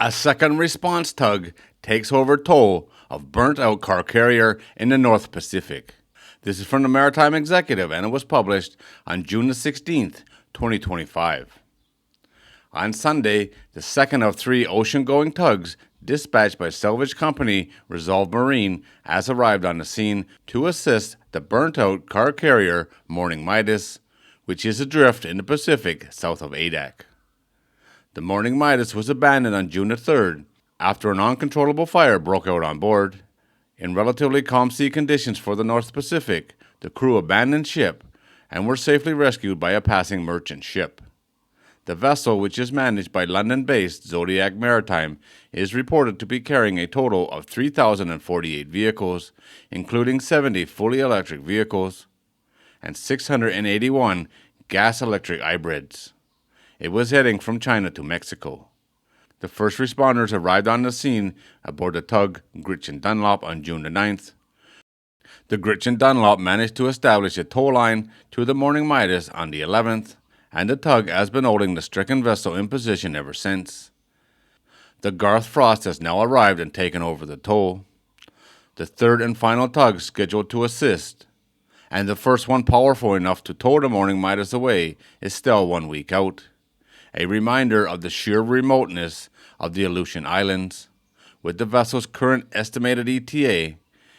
A second response tug takes over tow of burnt-out car carrier in the North Pacific. This is from the Maritime Executive, and it was published on June the 16th, 2025. On Sunday, the second of three ocean-going tugs dispatched by salvage company Resolve Marine has arrived on the scene to assist the burnt-out car carrier Morning Midas, which is adrift in the Pacific south of Adak. The Morning Midas was abandoned on June the 3rd after an uncontrollable fire broke out on board. In relatively calm sea conditions for the North Pacific, the crew abandoned ship and were safely rescued by a passing merchant ship. The vessel, which is managed by London-based Zodiac Maritime, is reported to be carrying a total of 3,048 vehicles, including 70 fully electric vehicles and 681 gas-electric hybrids. It was heading from China to Mexico. The first responders arrived on the scene aboard the tug Gretchen Dunlop on June the 9th. The Gretchen Dunlop managed to establish a tow line to the Morning Midas on the 11th, and the tug has been holding the stricken vessel in position ever since. The Garth Frost has now arrived and taken over the tow. The third and final tug scheduled to assist, and the first one powerful enough to tow the Morning Midas away, is still 1 week out. A reminder of the sheer remoteness of the Aleutian Islands. With the vessel's current estimated ETA,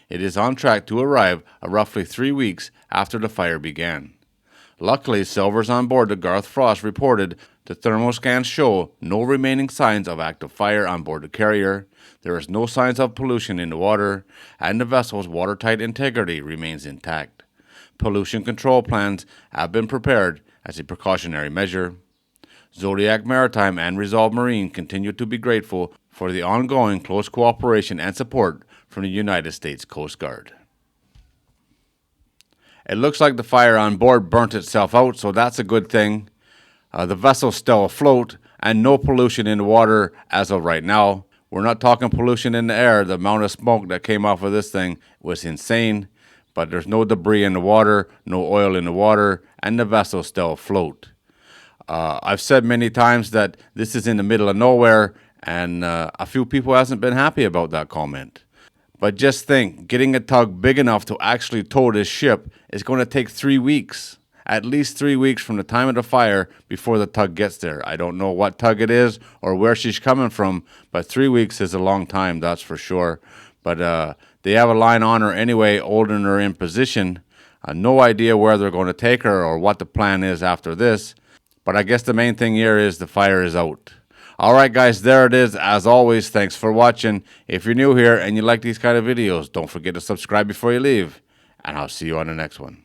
it is on track to arrive roughly 3 weeks after the fire began. Luckily, sailors on board the Garth Frost reported the thermal scans show no remaining signs of active fire on board the carrier. There is no signs of pollution in the water, and the vessel's watertight integrity remains intact. Pollution control plans have been prepared as a precautionary measure. Zodiac Maritime and Resolve Marine continue to be grateful for the ongoing close cooperation and support from the United States Coast Guard. It looks like the fire on board burnt itself out, so that's a good thing. The vessel's still afloat and no pollution in the water as of right now. We're not talking pollution in the air. The amount of smoke that came off of this thing was insane, but there's no debris in the water, no oil in the water, and the vessel's still afloat. I've said many times that this is in the middle of nowhere, and a few people hasn't been happy about that comment. But just think, getting a tug big enough to actually tow this ship is going to take 3 weeks. At least 3 weeks from the time of the fire before the tug gets there. I don't know what tug it is or where she's coming from, but 3 weeks is a long time, that's for sure. But they have a line on her anyway, holding her in position. No idea where they're going to take her or what the plan is after this. But I guess the main thing here is the fire is out. Alright guys, there it is. As always, thanks for watching. If you're new here and you like these kind of videos, don't forget to subscribe before you leave. And I'll see you on the next one.